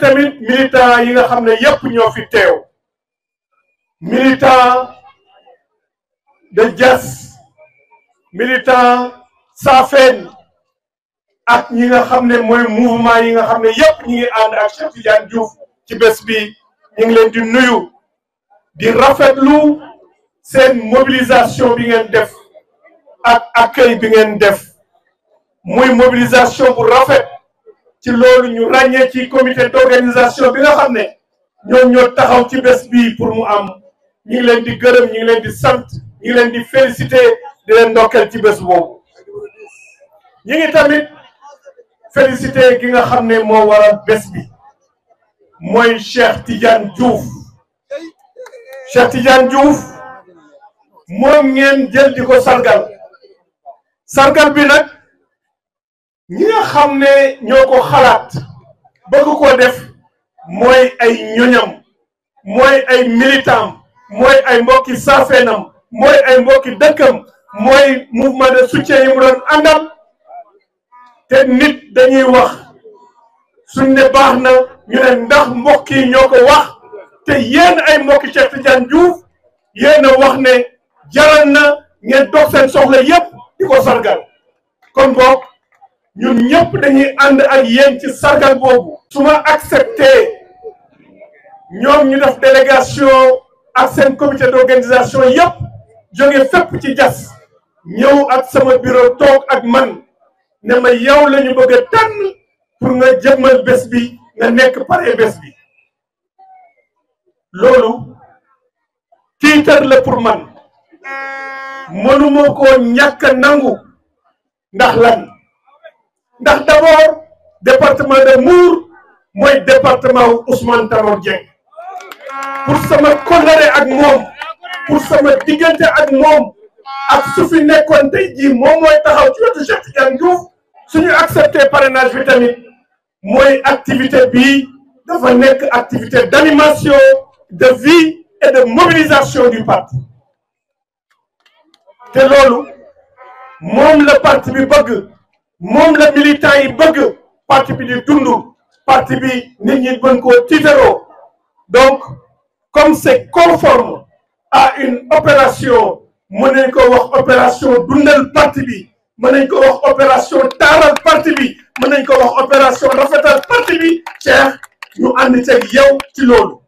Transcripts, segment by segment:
tamit militant yi nga xam ne yépp ñoo fi teew militant de Diass militant Safeen ak ñi nga xam ne mooy mouvement yi nga xam ne yépp ñi ngi ànd ak Cheikh Tidiane Diouf ci bés bi ñu ngi leen di nuyu di rafetlu seen mobilisation bi ngeen def ak accueil bi ngeen def muy mobilisation bu rafet ci loolu ñu ràññee ci comité d'organisation bi nga xam ne ñoom ñoo taxaw ci bés bi pour mu am ñu ngi leen di gërëm ñu ngi leen di sant ñu ngi leen di féliciter di leen ndokkeel ci bés boobu ñu ngi tamit féliciter ki nga xam ne moo waral bés bi mooy Cheikh Tidiane Diouf Cheikh Tidiane Diouf moom ngeen jël di ko sargal bi nag ñi nga xam ne ñoo ko xalaat bëgg ko def mooy ay ñoñam mooy ay militant mooy ay mbokki Safeenam mooy ay mbokki dëkkam mooy mouvement de soutien yi mu doon àndal te nit dañuy wax suñ ne baax na ñu ne ndax mbokk yi ñoo ko wax te yéen ay mbokki Cheikh Tidiane Diouf yéen a wax ne jaral na ngeen dox seen soxla yépp di ko sargal kon boog ñun ñëpp dañuy ànd ak yéen ci sargal boobu su ma accepté ñoom ñu def délégation ak seen comité d'organisation yépp jóge fépp ci Diass ñëw ak sama bureau toog ak man ne ma yow la ñu bëgg a tànn pour nga jëmmal bés bi nga nekk pare bés bi loolu tiitar la pour man mënuma koo ñàkk a nangu ndax lan ndax d'abord département de Mbour mooy département wu Ousmane Tanor Dieng pour sama kóllëre ak moom pour sama diggante ak moom ak su fi nekkoon tey jii moom mooy taxaw ci wetu Cheikh Tidiane Diouf suñu accepté parrainage bi tamit mooy activité bi dafa nekk activité d'animation de vie et de mobilisation du parti te loolu moom la parti bi bëgg moom la militant yi bëgg parti bi di dund parti bi nit ñi bën koo tiitaroo donc comme c'est conforme à une opération mën nañ ko wax opération dundal parti bi mën nañ ko wax opération taaral parti bi mën nañ ko wax opération rafetal parti bi Cheikh ñu ànd ceeg yow ci loolu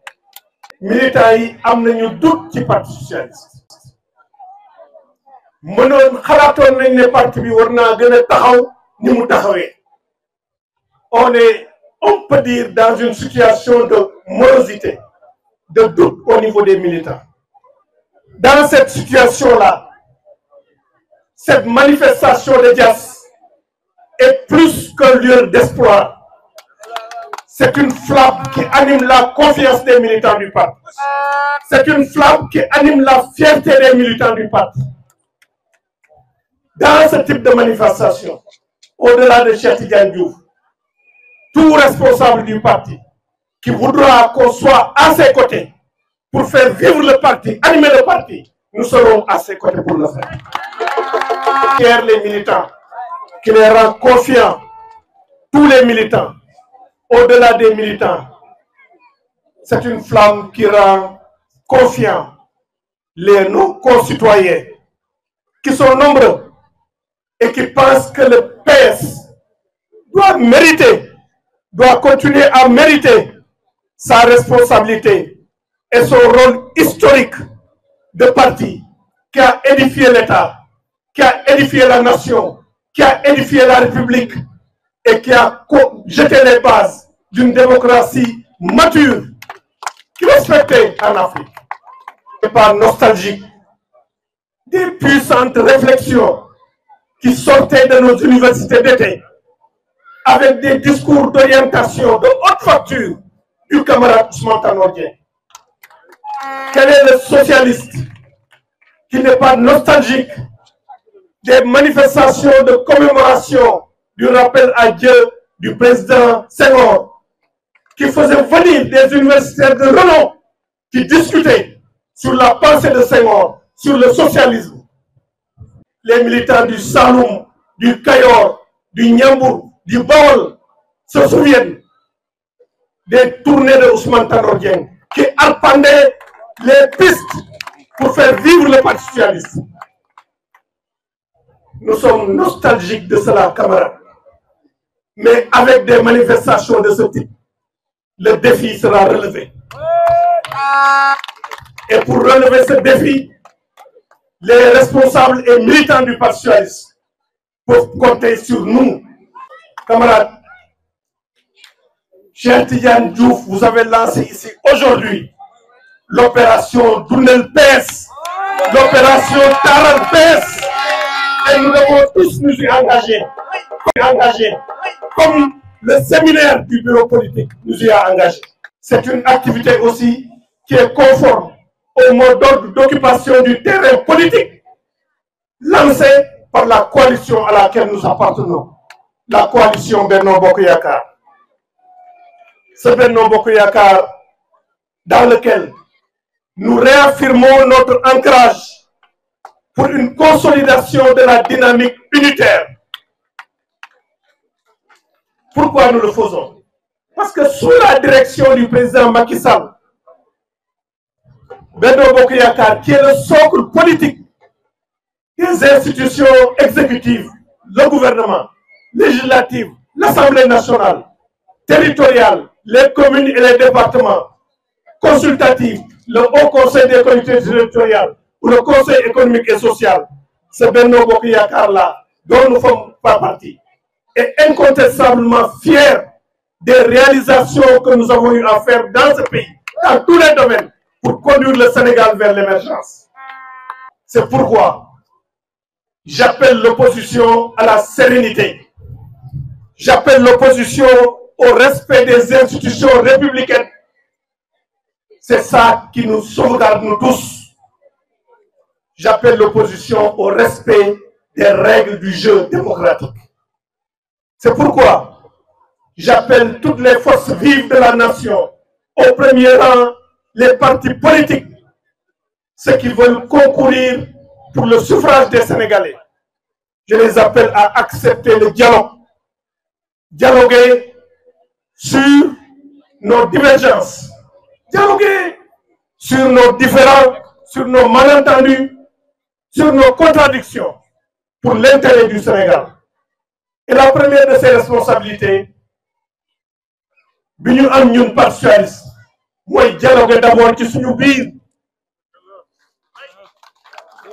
militants yi am nañu doute ci parti socialiste mënoon xalaatoon nañ ne parti bi war naa gën a taxaw ni mu taxawee on peut dire dans une situation de morosité de doute au niveau des militants dans cette situation-là cette manifestation de Diass est plus qu'un lieu d'espoir c'est une flamme qui anime la confiance des militants du parti c'est une flamme qui anime la fierté des militants du parti dans ce type de manifestation au-delà de Cheikh Tidiane Diouf tout responsable du parti qui voudra qu'on soit à ses côtés pour faire vivre le parti, animer le parti, nous serons à ses côtés pour le faire. Hier, les militants, qui les rend confiants, tous les militants, au-delà des militants, c'est une flamme qui rend confiants les non-concitoyens qui sont nombreux et qui pensent que le PS doit continuer à mériter sa responsabilité et son rôle historique de parti qui a édifié l'État, qui a édifié la nation, qui a édifié la République et qui a jeté les bases d'une démocratie mature qui respectait en Afrique. Et pas nostalgique des puissantes réflexions qui sortaient de nos universités d'été avec des discours d'orientation de haute facture du camarade Ousmane Tanor Dieng. Quel est le socialiste qui n'est pas nostalgique des manifestations de commémoration du rappel à Dieu du président Senghor, qui faisait venir des universitaires de renom qui discutaient sur la pensée de Senghor, sur le socialisme. Les militants du Saloum, du Kayor, du Niambour, du Baol se souviennent des tournées de Ousmane Tanor Dieng qui arpendaient les pistes pour faire vivre le Parti socialiste. Nous sommes nostalgiques de cela, camarades. Mais avec des manifestations de ce type, le défi sera relevé. Et pour relever ce défi, les responsables et militants du Parti socialiste peuvent compter sur nous. Camarades, Cheikh Tidiane Diouf, vous avez lancé ici aujourd'hui l'opération Dounel PS, l'opération Taral PS, et nous devons tous nous y engager, comme le séminaire du bureau politique nous y a engagés. C'est une activité aussi qui est conforme au mode d'ordre d'occupation du terrain politique lancé par la coalition à laquelle nous appartenons, la coalition Benno Bokk Yakaar. Ce Benno Bokk Yakaar dans lequel nous réaffirmons notre ancrage pour une consolidation de la dynamique unitaire. Pourquoi nous le faisons? Parce que sous la direction du président Macky Sall, Benno Bokk Yakaar, qui est le socle politique des institutions exécutives, le gouvernement, législatif, l'Assemblée nationale, territoriale, les communes et les départements, consultatifs, le Haut Conseil des collectivités territoriales ou le Conseil économique et social, ce Benno Bokk Yakaar-là, dont nous faisons pas partie, est incontestablement fier des réalisations que nous avons eu à faire dans ce pays, dans tous les domaines, pour conduire le Sénégal vers l'émergence. C'est pourquoi j'appelle l'opposition à la sérénité. J'appelle l'opposition au respect des institutions républicaines. C'est ça qui nous sauvegarde, nous tous. J'appelle l'opposition au respect des règles du jeu démocratique. C'est pourquoi j'appelle toutes les forces vives de la nation, au premier rang les partis politiques, ceux qui veulent concourir pour le suffrage des Sénégalais. Je les appelle à accepter le dialogue. Dialoguer sur nos divergences. Dialoguer sur nos différends, sur nos malentendus, sur nos contradictions, pour l'intérêt du Sénégal. Et la première de ces responsabilités, bi ñu am ñun Parti socialiste, mooy dialoguer d'abord ci suñu biir,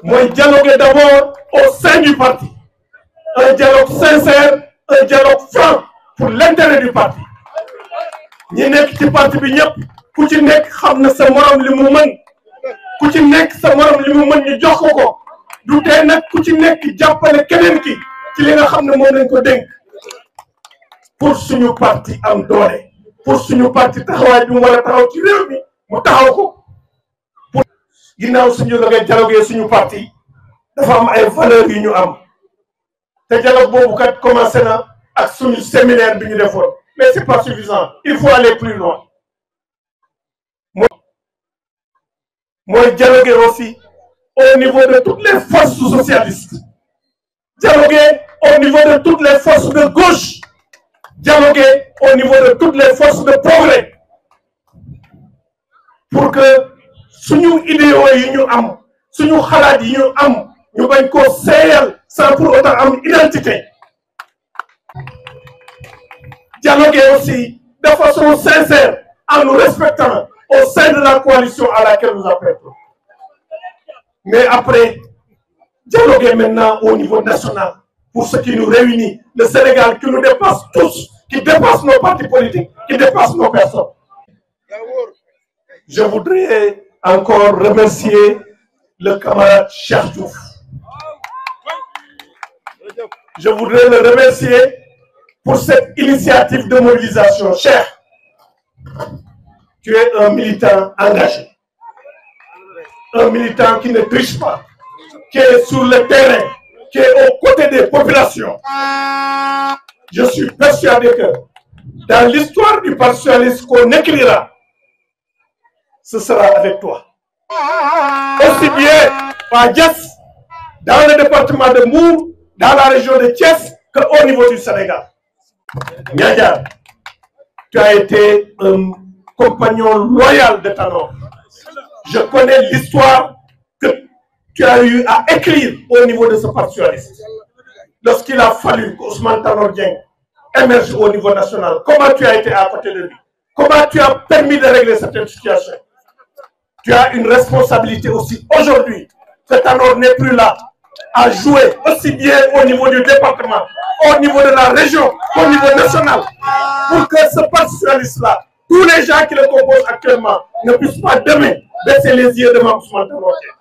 mooy dialoguer d'abord au sein du parti, un dialogue sincère, un dialogue franc pour l'intérêt du parti. ñi nekk ci parti bi ñëpp ku ci nekk xam na sa morom li mu mën, ku ci nekk sa morom li mu mën ñu jox ko du tee nag ku ci nekk jàppale keneen ki ci li nga xam ne moom lañ ko dénk pour suñu parti am doole, pour suñu parti taxawaay bi mu war a taxaw ci réew mi mu taxaw ko. pour ginnaaw suñu dialogue suñu parti dafa am ay valeurs yu ñu am te dialogue boobu kat commencé na ak suñu séminaire bi ñu defoon, mais c'est pas suffisant, il faut aller plus loin. mooy dialoguer aussi au niveau de toutes les forces socialistes, dialoguer au niveau de toutes les forces de gauche, dialoguer au niveau de toutes les forces de progrès, pour que suñu idéaux yi ñu am, suñu xalaat yi ñu am, ñu bañ koo seeyal sans pour autant am identité. Dialoguer aussi de façon sincère en nous respectant au sein de la coalition à laquelle nous appartenons. Mais après, dialoguer maintenant au niveau national pour ce qui nous réunit, le Sénégal qui nous dépasse tous, qui dépasse nos partis politiques, qui dépasse nos personnes. Je voudrais encore remercier le camarade Cheikh Diouf. Je voudrais le remercier pour cette initiative de mobilisation. Cheikh, tu es un militant engagé, un militant qui ne triche pas, qui est sur le terrain, qui est aux côtés des populations. Je suis persuadé que dans l'histoire du Parti socialiste qu'on écrira, ce sera avec toi. Aussi bien à Diass, dans le département de Mbour, dans la région de Thiès, qu'au niveau du Sénégal. Niadiar, tu as été un compagnon loyal de Tanor. Je connais l'histoire que tu as eu à écrire au niveau de ce parti socialiste. Lorsqu'il a fallu qu'Ousmane Tanor Dieng émerge au niveau national, comment tu as été à côté de lui? Comment tu as permis de régler certaines situations? Tu as une responsabilité aussi aujourd'hui que Tanor n'est plus là à jouer aussi bien au niveau du département, au niveau de la région, au niveau national, pour que ce parti socialiste-là, tous les gens qui le composent actuellement, ne puissent pas demain baisser les yeux devant Ousmane Tanor Dieng.